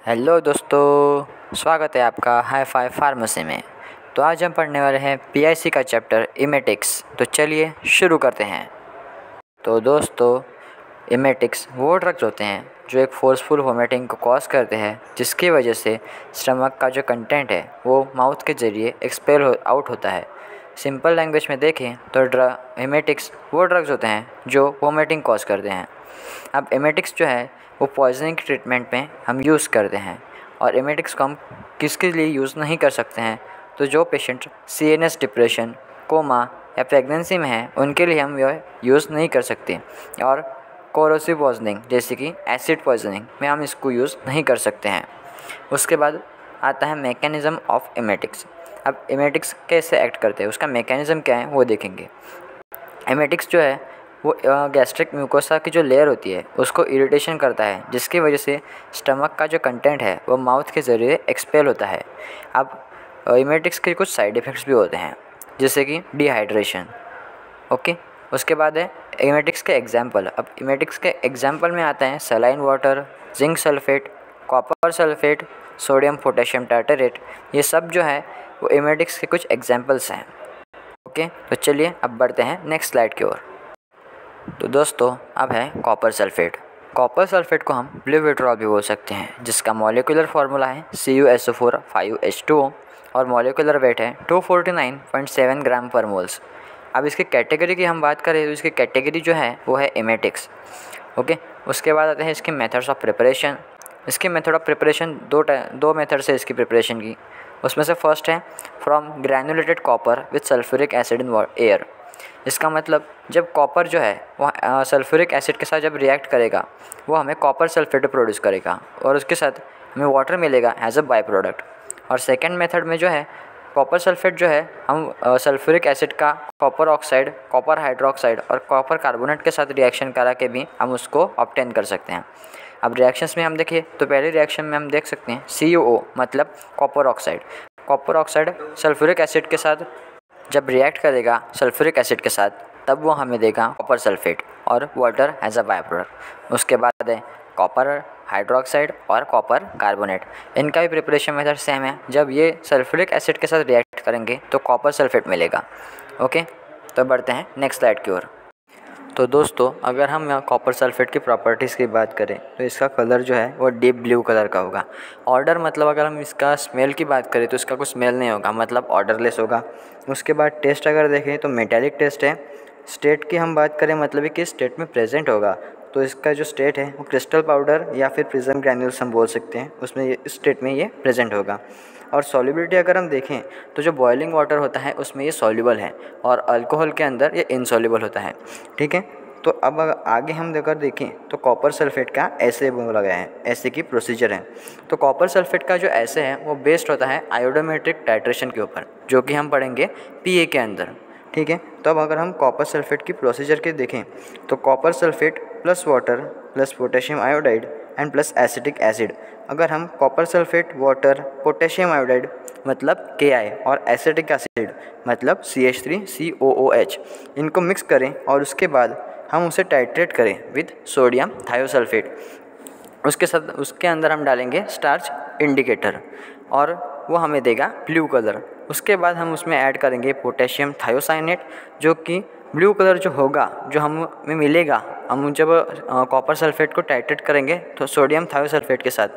Hello दोस्तों, स्वागत है आपका हाई फाई फार्मेसी में। तो आज हम पढ़ने वाले हैं पीआईसी का चैप्टर इमेटिक्स। तो चलिए शुरू करते हैं। तो दोस्तों, इमेटिक्स वो ड्रग्स होते हैं जो एक फोर्सफुल वोमिटिंग को कॉज करते हैं, जिसकी वजह से स्टमक का जो कंटेंट है वो माउथ के ज़रिए एक्सपेल आउट होता है। सिंपल लैंग्वेज में देखें तो इमेटिक्स वो ड्रग्स होते हैं जो वोमिटिंग कॉज करते हैं। अब इमेटिक्स जो है वो पॉइजनिंग के ट्रीटमेंट में हम यूज़ करते हैं। और इमेटिक्स को हम किसके लिए यूज़ नहीं कर सकते हैं, तो जो पेशेंट सीएनएस डिप्रेशन, कोमा या प्रेगनेंसी में है उनके लिए हम यह यूज़ नहीं कर सकते। और कोरोसिव पॉइजनिंग जैसे कि एसिड पॉइजनिंग में हम इसको यूज़ नहीं कर सकते हैं। उसके बाद आता है मैकेनिज़्म ऑफ इमेटिक्स। अब इमेटिक्स कैसे एक्ट करते हैं, उसका मैकेनिज़्म क्या है वो देखेंगे। इमेटिक्स जो है वो गैस्ट्रिक म्यूकोसा की जो लेयर होती है उसको इरिटेशन करता है, जिसकी वजह से स्टमक का जो कंटेंट है वो माउथ के ज़रिए एक्सपेल होता है। अब इमेटिक्स के कुछ साइड इफ़ेक्ट्स भी होते हैं, जैसे कि डिहाइड्रेशन। ओके, उसके बाद है इमेटिक्स के एग्जाम्पल। अब इमेटिक्स के एग्जाम्पल में आते हैं saline water, zinc sulphate, copper sulphate, sodium potassium tartrate. ये सब जो है वो इमेटिक्स के कुछ एग्जाम्पल्स हैं। ओके, तो चलिए अब बढ़ते हैं नेक्स्ट स्लाइड की ओर। तो दोस्तों, अब है कॉपर सल्फेट। कॉपर सल्फेट को हम ब्लू विट्रॉल भी बोल सकते हैं, जिसका मॉलिक्यूलर फार्मूला है CuSO4 5H2O और मॉलिक्यूलर वेट है 249.7 ग्राम पर मोल्स। अब इसकी कैटेगरी की हम बात करें तो इसकी कैटेगरी जो है वो है इमेटिक्स। ओके, उसके बाद आते हैं इसके मेथड्स ऑफ प्रिपरेशन। इसके मेथड ऑफ प्रिपरेशन दो मेथड से इसकी प्रिपरेशन की। उसमें से फर्स्ट है from granulated copper with sulphuric acid in air. इसका मतलब जब कॉपर जो है वो सल्फ्यूरिक एसिड के साथ जब रिएक्ट करेगा वो हमें कॉपर सल्फेट प्रोड्यूस करेगा और उसके साथ हमें वाटर मिलेगा एज अ बाई प्रोडक्ट। और सेकेंड मेथड में जो है कॉपर सल्फेट जो है हम सल्फ्यूरिक एसिड का कॉपर ऑक्साइड, कॉपर हाइड्रोक्साइड और कॉपर कार्बोनेट के साथ रिएक्शन करा के भी हम उसको ऑब्टेन कर सकते हैं। अब रिएक्शंस में हम देखिए तो पहले रिएक्शन में हम देख सकते हैं CuO मतलब copper oxide. Copper oxide sulphuric acid के साथ जब रिएक्ट करेगा सल्फ्यूरिक एसिड के साथ तब वो हमें देगा कॉपर सल्फेट और water as a by product. उसके बाद है कॉपर हाइड्रोक्साइड और कॉपर कार्बोनेट। इनका भी प्रिपरेशन मेथड सेम है। जब ये सल्फ्यूरिक एसिड के साथ रिएक्ट करेंगे तो कॉपर सल्फेट मिलेगा। ओके, तो बढ़ते हैं नेक्स्ट स्लाइड की ओर। तो दोस्तों, अगर हम यहाँ कॉपर सल्फेट की प्रॉपर्टीज़ की बात करें तो इसका कलर जो है वो डीप ब्लू कलर का होगा। ऑर्डर मतलब अगर हम इसका स्मेल की बात करें तो इसका कुछ स्मेल नहीं होगा, मतलब ऑर्डरलेस होगा। उसके बाद टेस्ट अगर देखें तो मेटालिक टेस्ट है। स्टेट की हम बात करें मतलब किस स्टेट में प्रेजेंट होगा, तो इसका जो स्टेट है वो क्रिस्टल पाउडर या फिर प्रिज्म ग्रैन्यूल्स हम बोल सकते हैं, उसमें इस स्टेट में ये प्रेजेंट होगा। और सॉल्युबिलिटी अगर हम देखें तो जो बॉइलिंग वाटर होता है उसमें ये सॉल्युबल है और अल्कोहल के अंदर ये इनसॉल्युबल होता है। ठीक है, तो अब आगे हम अगर देखें तो कॉपर सल्फेट का ऐसे बोला गया है, ऐसे की प्रोसीजर है। तो कॉपर सल्फेट का जो ऐसे है वो बेस्ड होता है आयोडोमेट्रिक टाइट्रेशन के ऊपर, जो कि हम पढ़ेंगे PA के अंदर। ठीक है, तो अब अगर हम कॉपर सल्फेट की प्रोसीजर के देखें तो copper sulphate plus water plus potassium iodide and plus acetic acid. अगर हम copper sulphate, water, potassium iodide मतलब Ki और एसिटिक एसिड मतलब CH3COOH इनको मिक्स करें और उसके बाद हम उसे टाइट्रेट करें विद सोडियम थायोसल्फेट। उसके साथ उसके अंदर हम डालेंगे स्टार्च इंडिकेटर और वो हमें देगा ब्लू कलर। उसके बाद हम उसमें ऐड करेंगे पोटेशियम थायोसाइनेट, जो कि ब्लू कलर जो होगा जो हमें मिलेगा हम जब कॉपर सल्फेट को टाइट्रेट करेंगे तो सोडियम थायोसल्फेट के साथ,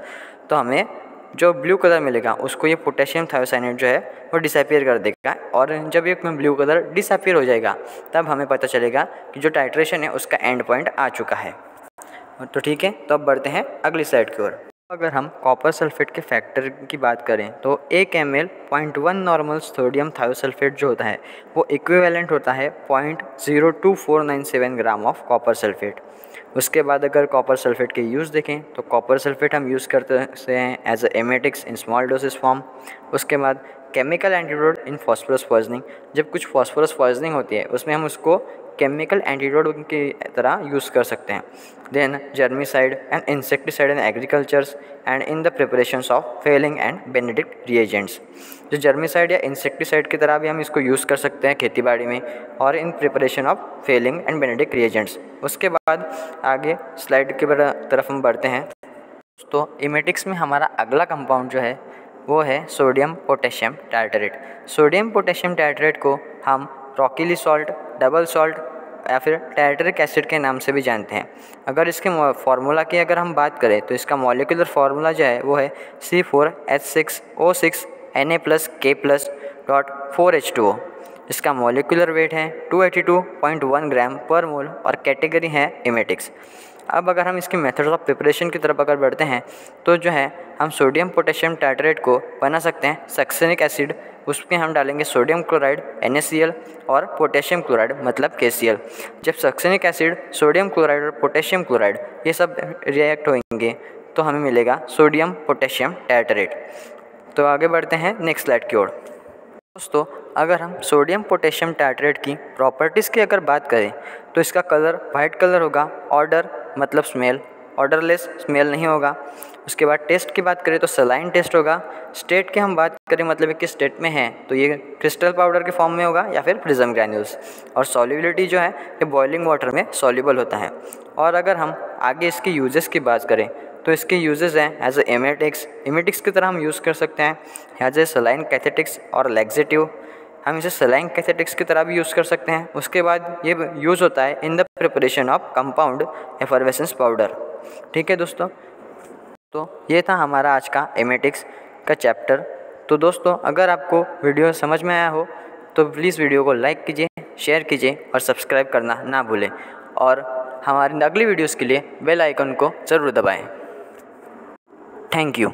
तो हमें जो ब्लू कलर मिलेगा उसको ये पोटेशियम थायोसाइनेट जो है वो डिसअपीयर कर देगा। और जब ये ब्लू कलर डिसअपीयर हो जाएगा तब हमें पता चलेगा कि जो टाइट्रेशन है उसका एंड पॉइंट आ चुका है। तो ठीक है, तो अब बढ़ते हैं अगली स्लाइड की ओर। अगर हम कॉपर सल्फेट के फैक्टर की बात करें तो 1 ml 0.1 नॉर्मल सोडियम थायोसल्फेट जो होता है वो इक्विवेलेंट होता है 0.02497 ग्राम ऑफ कॉपर सल्फेट। उसके बाद अगर कॉपर सल्फेट के यूज़ देखें तो कॉपर सल्फेट हम यूज़ करते हैं as a emetics in small doses form. उसके बाद chemical antidote in phosphorus poisoning. जब कुछ फॉस्फोरस पॉइजनिंग होती है उसमें हम उसको केमिकल एंटीडोट की तरह यूज़ कर सकते हैं। Then germicide and insecticide in agricultures and in the preparations of Fehling and Benedict reagents. जो जर्मिसाइड या इंसेक्टिसाइड की तरह भी हम इसको यूज़ कर सकते हैं खेती बाड़ी में और in preparation of Fehling and Benedict reagents. उसके बाद आगे स्लाइड की तरफ हम बढ़ते हैं। तो इमेटिक्स में हमारा अगला कंपाउंड जो है वो है sodium potassium tartrate. Sodium potassium tartrate को हम रॉकीली सॉल्ट, डबल सॉल्ट या फिर टार्टरिक एसिड के नाम से भी जानते हैं। अगर इसके फार्मूला की अगर हम बात करें तो इसका मॉलिक्यूलर फार्मूला जो है वो है C4H6O6Na+K+.4H2O। इसका मॉलिक्यूलर वेट है 282.1 ग्राम पर मोल और कैटेगरी है इमेटिक्स। अब अगर हम इसकी मेथड ऑफ प्रिपरेशन की तरफ अगर बढ़ते हैं तो जो है हम सोडियम पोटेशियम टार्टरेट को बना सकते हैं सक्सेनिक एसिड। उसमें हम डालेंगे सोडियम क्लोराइड NaCl और पोटेशियम क्लोराइड मतलब KCl। जब सक्सेनिक एसिड, सोडियम क्लोराइड और पोटेशियम क्लोराइड ये सब रिएक्ट होंगे तो हमें मिलेगा सोडियम पोटेशियम टार्टरेट। तो आगे बढ़ते हैं नेक्स्ट स्लाइड की ओर। दोस्तों अगर हम सोडियम पोटेशियम टार्टरेट की प्रॉपर्टीज़ की अगर बात करें तो इसका कलर वाइट कलर होगा। ऑर्डर मतलब स्मेल, ऑर्डरलेस, स्मेल नहीं होगा। उसके बाद टेस्ट की बात करें तो सलाइन टेस्ट होगा। स्टेट की हम बात करें मतलब किस स्टेट में है तो ये क्रिस्टल पाउडर के फॉर्म में होगा या फिर प्रिज्म ग्रैन्यूल्स। और सॉल्युबिलिटी जो है ये बॉइलिंग वाटर में सॉल्युबल होता है। और अगर हम आगे इसके यूजेस की बात करें तो इसके यूजेस हैं एज ए इमेटिक्स की तरह हम यूज़ कर सकते हैं, एज ए सलाइन कैथेटिक्स और लैक्सेटिव। हम इसे सलाइन कैथेटिक्स की तरह भी यूज़ कर सकते हैं। उसके बाद ये यूज़ होता है in the preparation of compound effervescence powder. ठीक है दोस्तों, तो ये था हमारा आज का इमेटिक्स का चैप्टर। तो दोस्तों अगर आपको वीडियो समझ में आया हो तो प्लीज़ वीडियो को लाइक कीजिए, शेयर कीजिए और सब्सक्राइब करना ना भूलें। और हमारी अगली वीडियोज़ के लिए बेल आइकन को ज़रूर दबाएँ। Thank you.